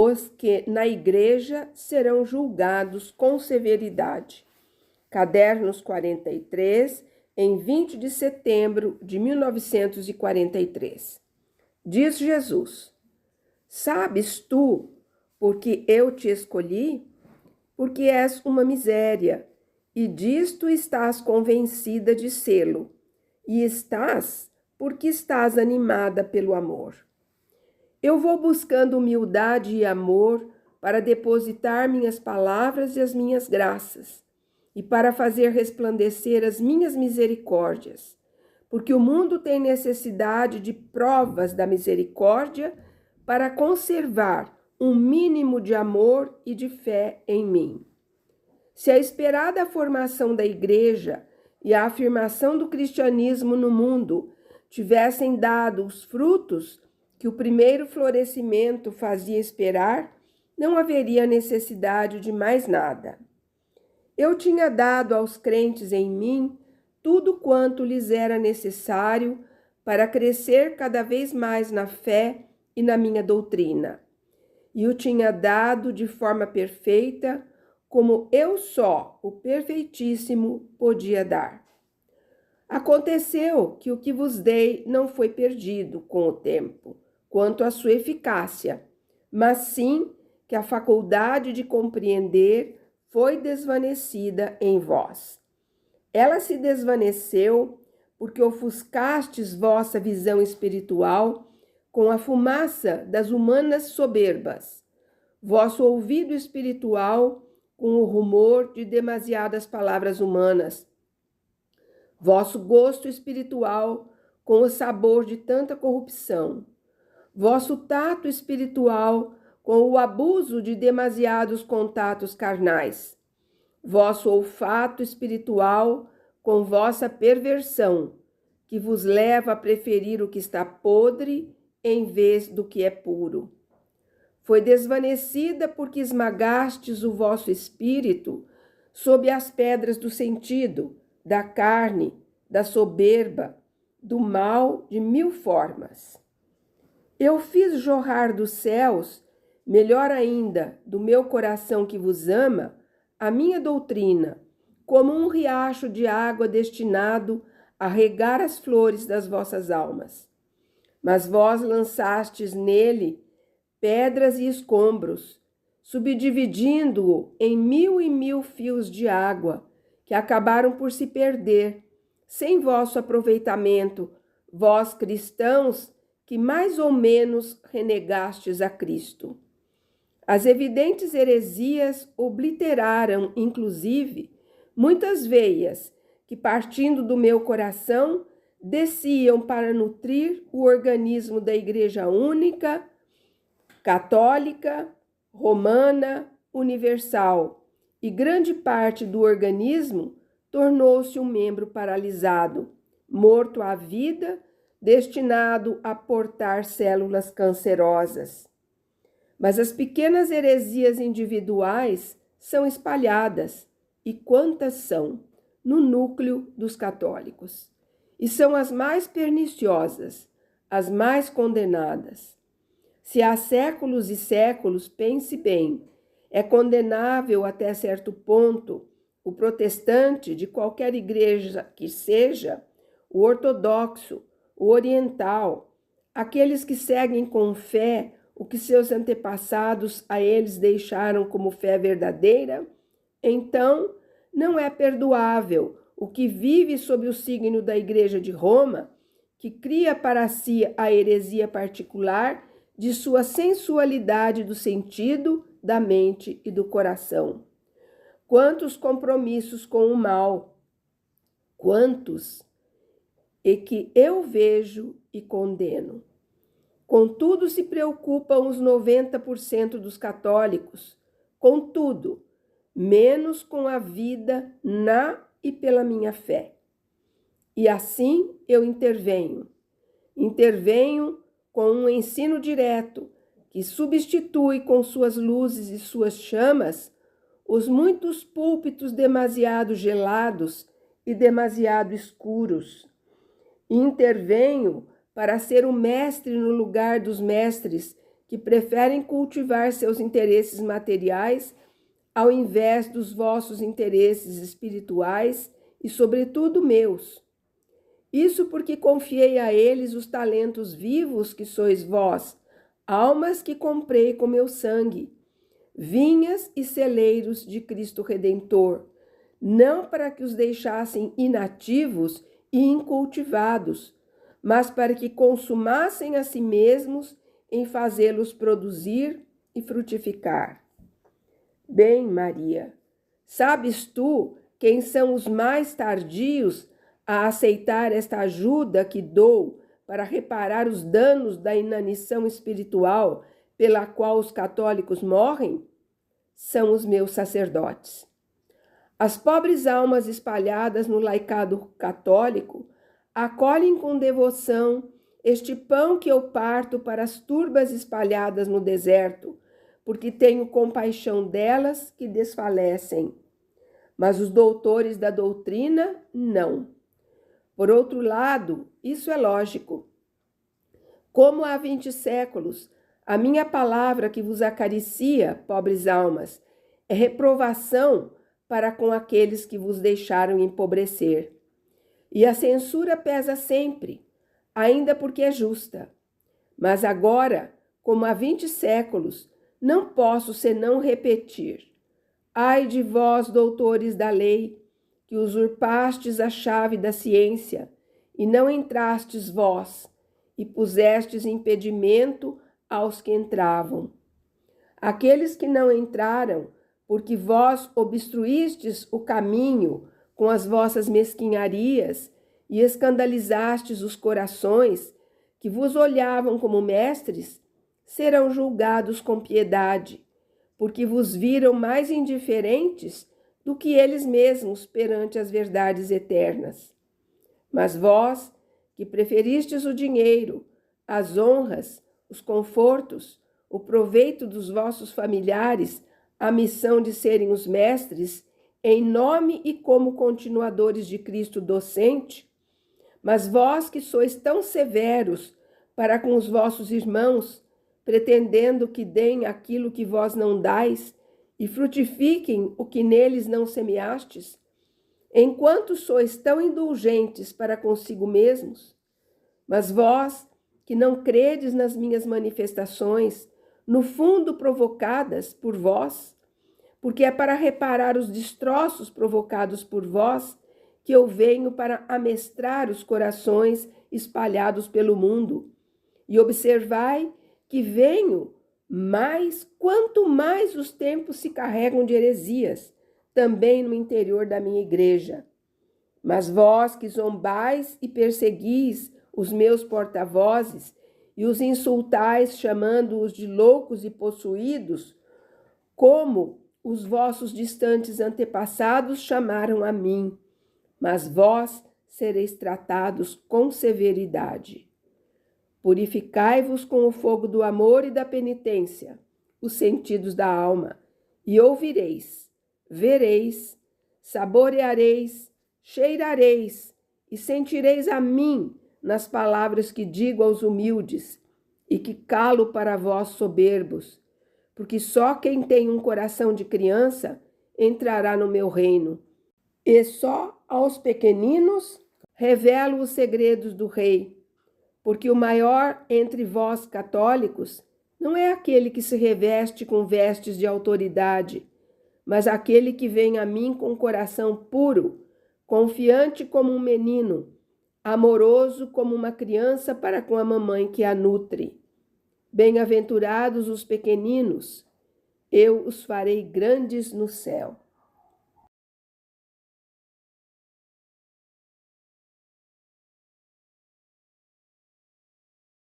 os que na igreja serão julgados com severidade. Cadernos 43, em 20 de setembro de 1943. Diz Jesus: sabes tu porque eu te escolhi? Porque és uma miséria, e disto estás convencida de sê-lo, e estás porque estás animada pelo amor. Eu vou buscando humildade e amor para depositar minhas palavras e as minhas graças, e para fazer resplandecer as minhas misericórdias, porque o mundo tem necessidade de provas da misericórdia para conservar um mínimo de amor e de fé em mim. Se a esperada formação da igreja e a afirmação do cristianismo no mundo tivessem dado os frutos que o primeiro florescimento fazia esperar, não haveria necessidade de mais nada. Eu tinha dado aos crentes em mim tudo quanto lhes era necessário para crescer cada vez mais na fé e na minha doutrina. E o tinha dado de forma perfeita, como eu só, o Perfeitíssimo, podia dar. Aconteceu que o que vos dei não foi perdido com o tempo, quanto à sua eficácia, mas sim que a faculdade de compreender foi desvanecida em vós. Ela se desvaneceu porque ofuscastes vossa visão espiritual com a fumaça das humanas soberbas, vosso ouvido espiritual com o rumor de demasiadas palavras humanas, vosso gosto espiritual com o sabor de tanta corrupção, vosso tato espiritual com o abuso de demasiados contatos carnais, vosso olfato espiritual com vossa perversão, que vos leva a preferir o que está podre em vez do que é puro. Foi desvanecida porque esmagastes o vosso espírito sob as pedras do sentido, da carne, da soberba, do mal de mil formas. Eu fiz jorrar dos céus, melhor ainda, do meu coração que vos ama, a minha doutrina, como um riacho de água destinado a regar as flores das vossas almas. Mas vós lançastes nele pedras e escombros, subdividindo-o em mil e mil fios de água, que acabaram por se perder, sem vosso aproveitamento, vós cristãos, que mais ou menos renegastes a Cristo. As evidentes heresias obliteraram, inclusive, muitas veias que, partindo do meu coração, desciam para nutrir o organismo da Igreja única, católica, romana, universal, e grande parte do organismo tornou-se um membro paralisado, morto à vida, destinado a portar células cancerosas. Mas as pequenas heresias individuais são espalhadas, e quantas são, no núcleo dos católicos. E são as mais perniciosas, as mais condenadas. Se há séculos e séculos, pense bem, é condenável até certo ponto o protestante de qualquer igreja que seja, o ortodoxo, o oriental, aqueles que seguem com fé o que seus antepassados a eles deixaram como fé verdadeira, então não é perdoável o que vive sob o signo da Igreja de Roma, que cria para si a heresia particular de sua sensualidade do sentido, da mente e do coração. Quantos compromissos com o mal, quantos e que eu vejo e condeno. Contudo, se preocupam os 90% dos católicos, contudo, menos com a vida na e pela minha fé. E assim eu intervenho. Intervenho com um ensino direto que substitui com suas luzes e suas chamas os muitos púlpitos demasiado gelados e demasiado escuros. Intervenho para ser o mestre no lugar dos mestres que preferem cultivar seus interesses materiais ao invés dos vossos interesses espirituais e, sobretudo, meus. Isso porque confiei a eles os talentos vivos que sois vós, almas que comprei com meu sangue, vinhas e celeiros de Cristo Redentor, não para que os deixassem inativos e incultivados, mas para que consumassem a si mesmos em fazê-los produzir e frutificar. Bem, Maria, sabes tu quem são os mais tardios a aceitar esta ajuda que dou para reparar os danos da inanição espiritual pela qual os católicos morrem? São os meus sacerdotes. As pobres almas espalhadas no laicado católico acolhem com devoção este pão que eu parto para as turbas espalhadas no deserto, porque tenho compaixão delas que desfalecem. Mas os doutores da doutrina, não. Por outro lado, isso é lógico. Como há 20 séculos, a minha palavra que vos acaricia, pobres almas, é reprovação para com aqueles que vos deixaram empobrecer. E a censura pesa sempre, ainda porque é justa. Mas agora, como há 20 séculos, não posso senão repetir. Ai de vós, doutores da lei, que usurpastes a chave da ciência, e não entrastes vós, e pusestes impedimento aos que entravam. Aqueles que não entraram, porque vós obstruístes o caminho com as vossas mesquinharias e escandalizastes os corações que vos olhavam como mestres, serão julgados com piedade, porque vos viram mais indiferentes do que eles mesmos perante as verdades eternas. Mas vós, que preferistes o dinheiro, as honras, os confortos, o proveito dos vossos familiares, a missão de serem os mestres, em nome e como continuadores de Cristo docente, mas vós que sois tão severos para com os vossos irmãos, pretendendo que deem aquilo que vós não dais e frutifiquem o que neles não semeastes, enquanto sois tão indulgentes para consigo mesmos, mas vós que não credes nas minhas manifestações, no fundo provocadas por vós, porque é para reparar os destroços provocados por vós que eu venho para amestrar os corações espalhados pelo mundo. E observai que venho mais quanto mais os tempos se carregam de heresias, também no interior da minha igreja. Mas vós que zombais e perseguis os meus porta-vozes e os insultais chamando-os de loucos e possuídos, como os vossos distantes antepassados chamaram a mim, mas vós sereis tratados com severidade. Purificai-vos com o fogo do amor e da penitência, os sentidos da alma, e ouvireis, vereis, saboreareis, cheirareis e sentireis a mim nas palavras que digo aos humildes e que calo para vós soberbos, porque só quem tem um coração de criança entrará no meu reino. E só aos pequeninos revelo os segredos do rei, porque o maior entre vós católicos não é aquele que se reveste com vestes de autoridade, mas aquele que vem a mim com coração puro, confiante como um menino, amoroso como uma criança para com a mamãe que a nutre. Bem-aventurados os pequeninos, eu os farei grandes no céu.